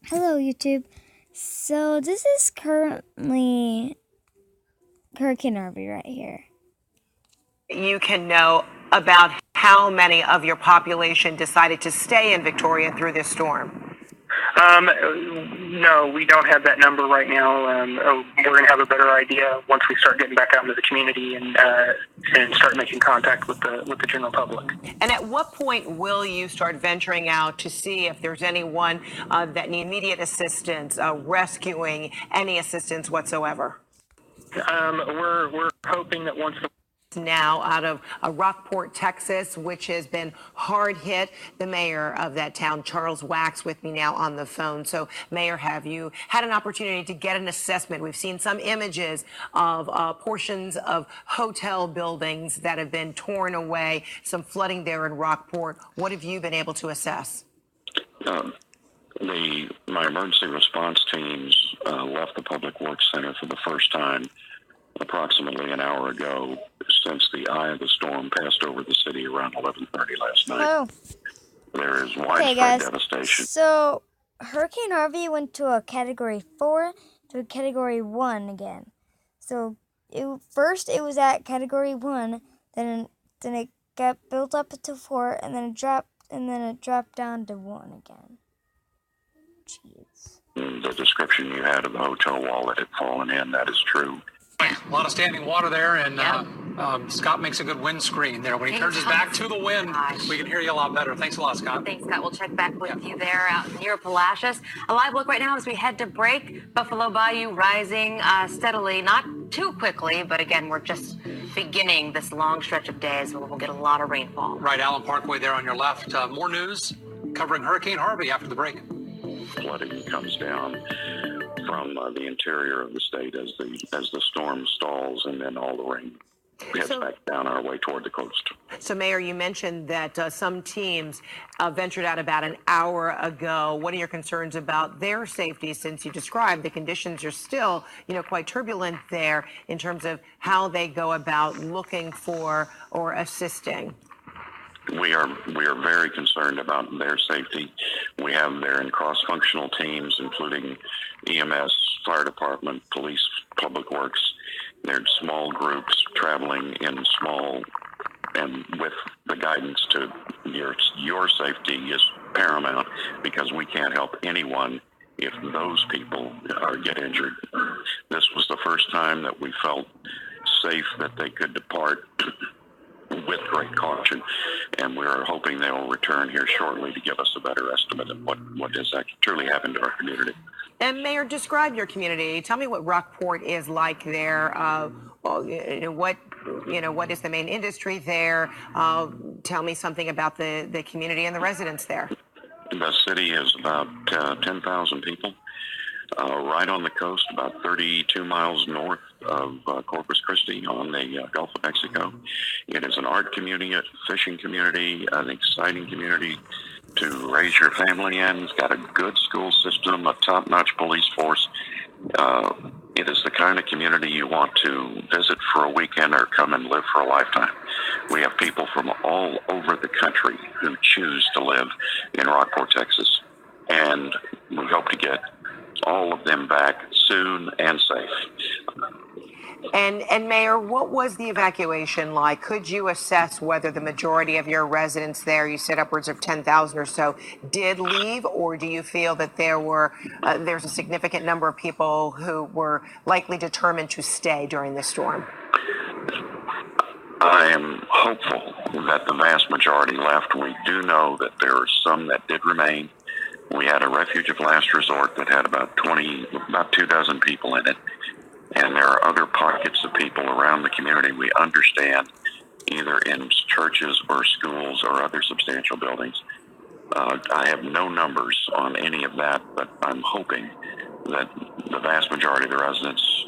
Hello, YouTube. So this is currently Hurricane Harvey right here. You can know about how many of your population decided to stay in Victoria through this storm? No, we don't have that number right now. We're going to have a better idea once we start getting back out into the community and start making contact with the general public. And at what point will you start venturing out to see if there's anyone that needs immediate assistance, rescuing, any assistance whatsoever? We're hoping that once the Now out of Rockport, Texas, which has been hard hit. The mayor of that town, Charles Wax, with me now on the phone. So, Mayor, have you had an opportunity to get an assessment? We've seen some images of portions of hotel buildings that have been torn away, some flooding there in Rockport. What have you been able to assess? My emergency response teams left the Public Works Center for the first time approximately an hour ago since the eye of the storm passed over the city around 11:30 last night. Oh. There is widespread devastation. So Hurricane Harvey went to a Category 4 to a Category 1 again. So first it was at Category 1, then it got built up to 4, and then it dropped down to 1 again. Jeez. The description you had of the hotel wall that had fallen in, that is true. A lot of standing water there, and Scott makes a good windscreen there. When he turns his back to the wind, we can hear you a lot better. Thanks a lot, Scott. Thanks, Scott. We'll check back with you there out near Palacios. A live look right now as we head to break. Buffalo Bayou rising steadily, not too quickly, but again, we're just beginning this long stretch of days where we'll get a lot of rainfall. Right, Allen Parkway there on your left. More news covering Hurricane Harvey after the break. Flooding comes down from the interior of the state as the storm stalls, and then all the rain heads back down our way toward the coast. So, Mayor, you mentioned that some teams ventured out about an hour ago. What are your concerns about their safety, since you described the conditions are still, quite turbulent there in terms of how they go about looking for or assisting? We are very concerned about their safety. We have there in cross-functional teams, including EMS, fire department, police, public works. They're small groups traveling in small, and with the guidance to your safety is paramount, because we can't help anyone if those people get injured. This was the first time that we felt safe that they could depart with great caution, and we're hoping they will return here shortly to give us a better estimate of what has actually truly happened to our community. And Mayor, describe your community. Tell me what Rockport is like there. What is the main industry there? Tell me something about the community and the residents there. The city is about 10,000 people. Right on the coast, about 32 miles north of Corpus Christi on the Gulf of Mexico. It is an art community, a fishing community, an exciting community to raise your family in. It's got a good school system, a top-notch police force. It is the kind of community you want to visit for a weekend or come and live for a lifetime. We have people from all over the country who choose to live in Rockport, Texas, and we hope to get all of them back soon and safe. And Mayor, what was the evacuation like? Could you assess whether the majority of your residents there, you said upwards of 10,000 or so, did leave, or do you feel that there's a significant number of people who were likely determined to stay during the storm? I am hopeful that the vast majority left. We do know that there are some that did remain. We had a refuge of last resort that had about 24 people in it. And there are other pockets of people around the community, we understand, either in churches or schools or other substantial buildings. I have no numbers on any of that, but I'm hoping that the vast majority of the residents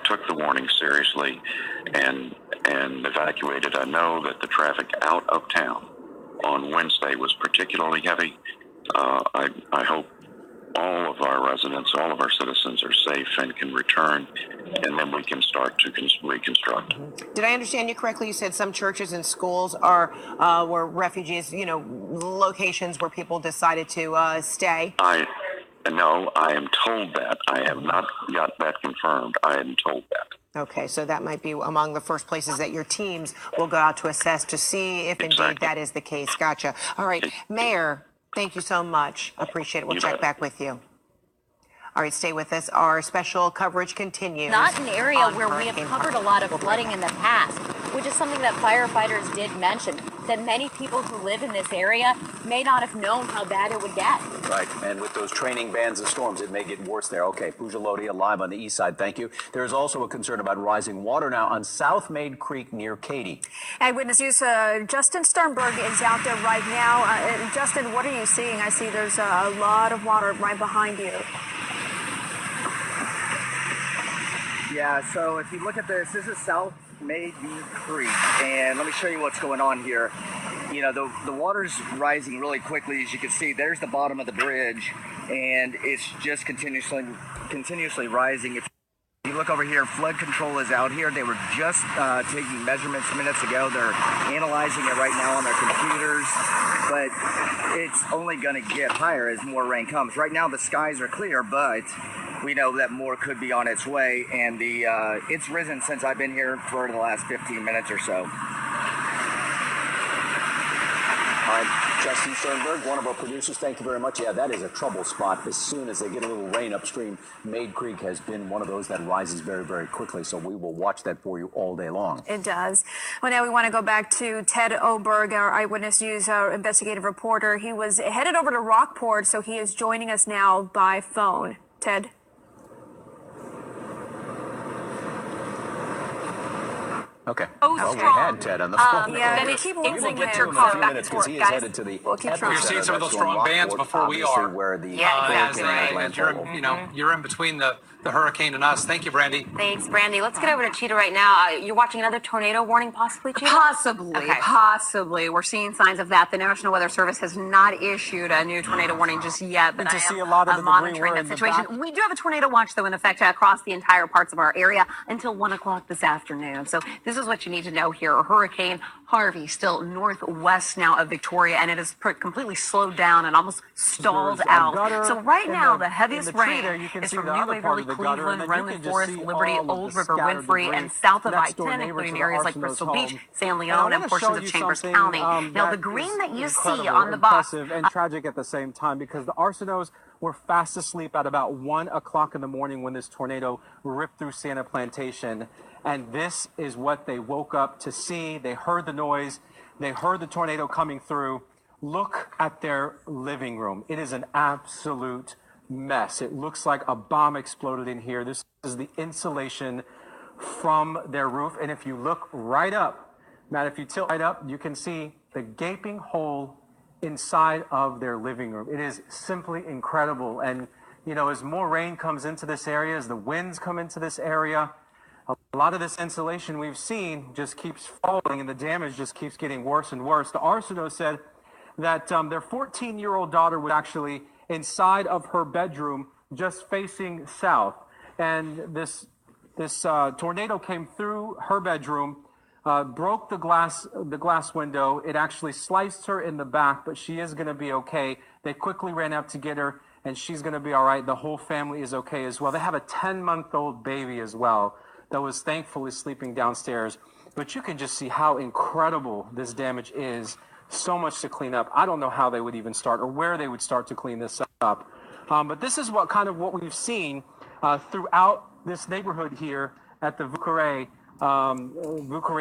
took the warning seriously and evacuated. I know that the traffic out of town on Wednesday was particularly heavy. I hope all of our residents, all of our citizens are safe and can return, and then we can start to reconstruct. Did I understand you correctly? You said some churches and schools were refugees, locations where people decided to stay? No, I am told that. I have not got that confirmed. I am told that. Okay, so that might be among the first places that your teams will go out to assess to see if indeed that is the case. Gotcha. All right, Mayor, thank you so much. Appreciate it. We'll check back with you. All right, stay with us. Our special coverage continues. Not an area where we have covered a lot of flooding in the past, which is something that firefighters did mention, that many people who live in this area may not have known how bad it would get. Right, and with those training bands of storms, it may get worse there. Okay, Pooja Lodhi live on the east side, thank you. There is also a concern about rising water now on South Maid Creek near Katy. Eyewitness News, Justin Sternberg is out there right now. Justin, what are you seeing? I see there's a lot of water right behind you. Yeah, so if you look at this is South Maid Creek, and let me show you what's going on here. You know, the water's rising really quickly. As you can see, there's the bottom of the bridge, and it's just continuously rising. If you look over here, flood control is out here. They were just taking measurements minutes ago. They're analyzing it right now on their computers, but it's only going to get higher as more rain comes. Right now, the skies are clear, but we know that more could be on its way, and it's risen since I've been here for the last 15 minutes or so. All right, Justin Sternberg, one of our producers, thank you very much. Yeah, that is a trouble spot. As soon as they get a little rain upstream, Maid Creek has been one of those that rises very, very quickly, so we will watch that for you all day long. It does. Well, now we want to go back to Ted Oberg, our Eyewitness News investigative reporter. He was headed over to Rockport, so he is joining us now by phone. Ted? Okay. Well, we had Ted on the phone. Yeah, and keep losing Get him. to him in a few minutes because he is headed to the We'll keep trying. We're seeing some of those strong bands before we are. Where the you're in between the hurricane and us. Thank you, Brandy. Thanks, Brandy. Let's get over to Cheetah right now. You're watching another tornado warning, possibly, Cheetah? Possibly. We're seeing signs of that. The National Weather Service has not issued a new tornado warning just yet, but to I see am a lot of the monitoring debris that situation. We do have a tornado watch, though, in effect across the entire parts of our area until 1 o'clock this afternoon. So this is what you need to know here. Hurricane Harvey still northwest now of Victoria, and it is completely slowed down and almost stalled out. So right now, the heaviest rain is from New Waverly, Cleveland, Roman Forest, Liberty, Old River, Winfrey, and south of I-10, including areas like Bristol Beach, San Leon, and portions of Chambers County. Now, the green that you see on the box. And tragic at the same time, because the Arsenaults were fast asleep at about 1 o'clock in the morning when this tornado ripped through Santa Plantation. And this is what they woke up to see. They heard the noise. They heard the tornado coming through. Look at their living room. It is an absolute mess. It looks like a bomb exploded in here. This is the insulation from their roof. And if you look right up, Matt, if you tilt right up, you can see the gaping hole inside of their living room. It is simply incredible. And, you know, as more rain comes into this area, as the winds come into this area, a lot of this insulation we've seen just keeps falling and the damage just keeps getting worse and worse. The Arsenault said that their 14-year-old daughter was actually inside of her bedroom just facing south. And this tornado came through her bedroom, broke the glass window. It actually sliced her in the back, but she is going to be okay. They quickly ran out to get her, and she's going to be all right. The whole family is okay as well. They have a 10-month-old baby as well that was thankfully sleeping downstairs. But you can just see how incredible this damage is. So much to clean up. I don't know how they would even start or where they would start to clean this up. But this is what we've seen throughout this neighborhood here at the Vauqueray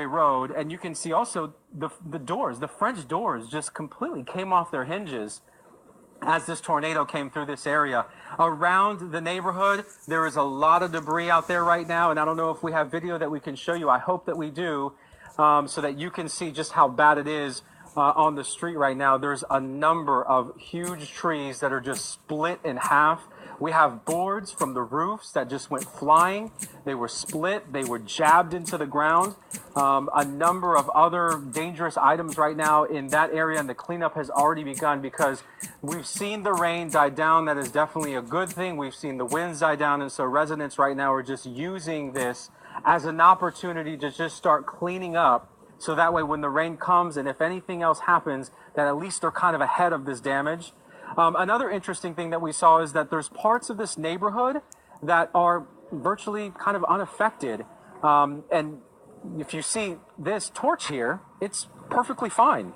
Road. And you can see also the doors, the French doors just completely came off their hinges as this tornado came through this area. Around the neighborhood, there is a lot of debris out there right now, and I don't know if we have video that we can show you. I hope that we do, so that you can see just how bad it is on the street right now. There's a number of huge trees that are just split in half. We have boards from the roofs that just went flying. They were split. They were jabbed into the ground. A number of other dangerous items right now in that area, and the cleanup has already begun because we've seen the rain die down. That is definitely a good thing. We've seen the winds die down, and so residents right now are just using this as an opportunity to just start cleaning up, so that way when the rain comes and if anything else happens, that at least they're kind of ahead of this damage. Another interesting thing that we saw is that there's parts of this neighborhood that are virtually kind of unaffected. And if you see this torch here, it's perfectly fine.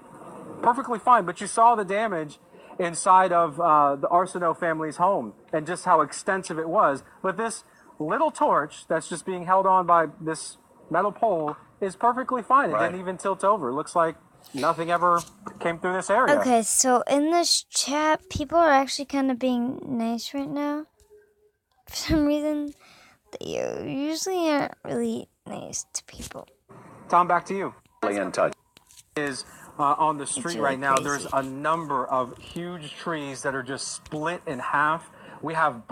Perfectly fine. But you saw the damage inside of the Arsenault family's home and just how extensive it was. But this little torch that's just being held on by this metal pole is perfectly fine. It didn't even tilt over. It looks like nothing ever came through this area. Okay, so in this chat, people are actually kind of being nice right now. For some reason, they usually aren't really nice to people. Tom, back to you. In touch. Is on the street really right now. crazy. There's a number of huge trees that are just split in half. We have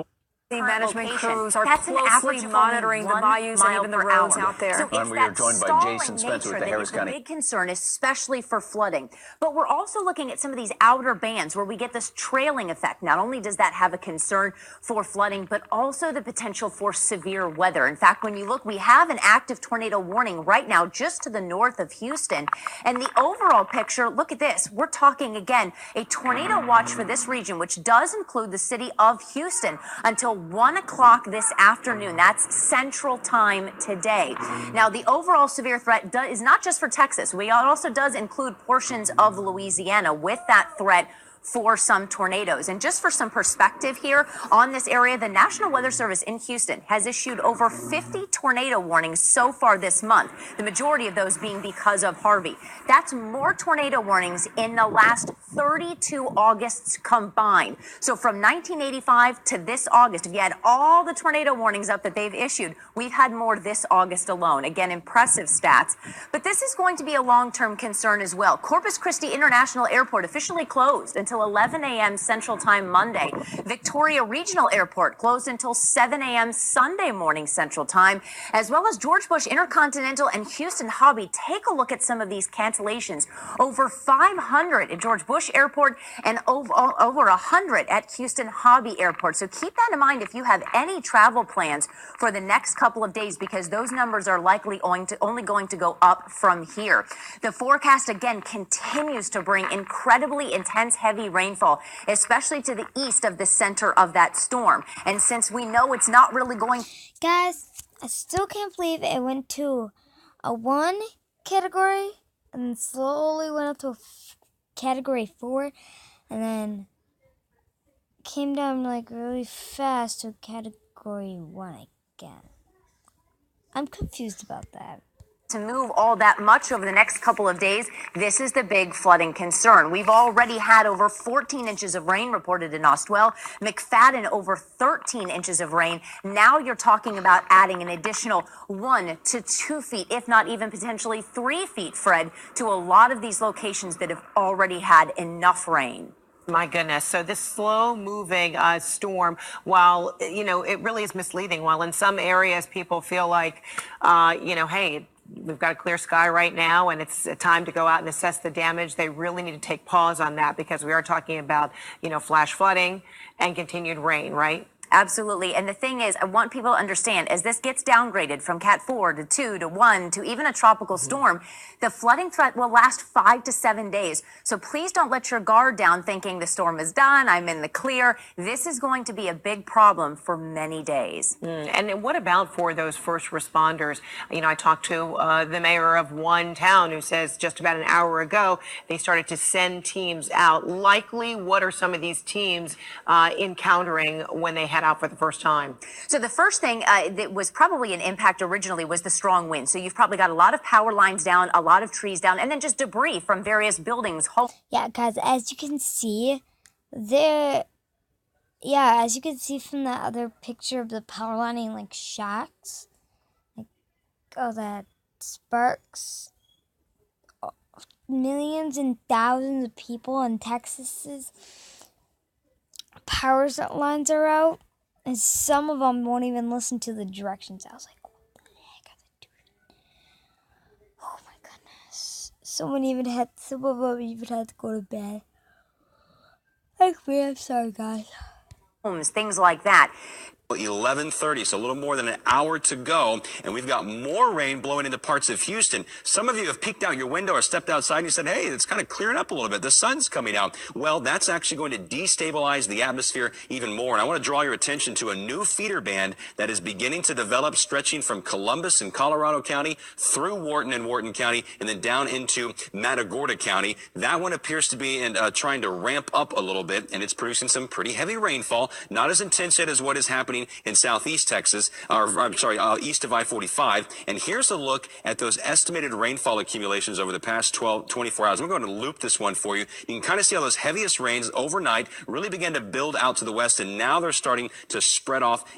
The management location. crews are That's an average closely of monitoring the only 1 bayous and mile even the per roads hour. out there. So And it's we are that joined by stalling Jason Spencer nature with the that Harris is the County. big concern, especially for flooding. But we're also looking at some of these outer bands where we get this trailing effect. Not only does that have a concern for flooding, but also the potential for severe weather. In fact, when you look, we have an active tornado warning right now just to the north of Houston. And the overall picture, look at this. We're talking again, a tornado watch for this region, which does include the city of Houston until 1 o'clock this afternoon. That's Central Time today. Now, the overall severe threat is not just for Texas. It also does include portions of Louisiana with that threat for some tornadoes. And just for some perspective here on this area, the National Weather Service in Houston has issued over 50 tornado warnings so far this month, the majority of those being because of Harvey. That's more tornado warnings in the last 32 Augusts combined. So from 1985 to this August, if you had all the tornado warnings up that they've issued, we've had more this August alone. Again, impressive stats. But this is going to be a long-term concern as well. Corpus Christi International Airport officially closed until 11 a.m. Central Time Monday. Victoria Regional Airport closed until 7 a.m. Sunday morning Central Time, as well as George Bush Intercontinental and Houston Hobby. Take a look at some of these cancellations. Over 500 at George Bush Airport and over 100 at Houston Hobby Airport. So keep that in mind if you have any travel plans for the next couple of days, because those numbers are likely only going to go up from here. The forecast again continues to bring incredibly intense heavy rainfall, especially to the east of the center of that storm. And since we know it's not really going... Guys, I still can't believe it went to a 1 category and then slowly went up to a category 4 and then came down like really fast to category 1 again. I'm confused about that. To move all that much over the next couple of days, this is the big flooding concern. We've already had over 14 inches of rain reported in Ostwell, McFadden over 13 inches of rain. Now you're talking about adding an additional 1 to 2 feet, if not even potentially 3 feet, Fred, to a lot of these locations that have already had enough rain. My goodness. So this slow moving storm, while, it really is misleading. While in some areas people feel like, hey, we've got a clear sky right now and it's time to go out and assess the damage, they really need to take pause on that, because we are talking about, flash flooding and continued rain, right? Absolutely. And the thing is, I want people to understand, as this gets downgraded from Cat 4 to 2 to 1 to even a tropical storm, the flooding threat will last 5 to 7 days. So please don't let your guard down thinking the storm is done, I'm in the clear. This is going to be a big problem for many days. And what about for those first responders? I talked to the mayor of one town who says just about an hour ago they started to send teams out. Likely, what are some of these teams encountering when they head out for the first time? So the first thing that was probably an impact originally was the strong wind. So you've probably got a lot of power lines down, a lot of trees down, and then just debris from various buildings. Yeah, guys, as you can see, as you can see from that other picture of the power lining, like shocks, like all that sparks, millions and thousands of people in Texas's power lines are out, and some of them won't even listen to the directions. I was like, what the heck are they doing? Oh my goodness. Some of them even had to go to bed. I'm sorry, guys. Homes, things like that. 11:30, so a little more than an hour to go, and we've got more rain blowing into parts of Houston. Some of you have peeked out your window or stepped outside and you said, hey, it's kind of clearing up a little bit. The sun's coming out. Well, that's actually going to destabilize the atmosphere even more. And I want to draw your attention to a new feeder band that is beginning to develop, stretching from Columbus in Colorado County through Wharton and Wharton County and then down into Matagorda County. That one appears to be trying to ramp up a little bit, and it's producing some pretty heavy rainfall, not as intense yet as what is happening in southeast Texas, east of I-45. And here's a look at those estimated rainfall accumulations over the past 24 hours. I'm going to loop this one for you. You can kind of see how those heaviest rains overnight really began to build out to the west, and now they're starting to spread off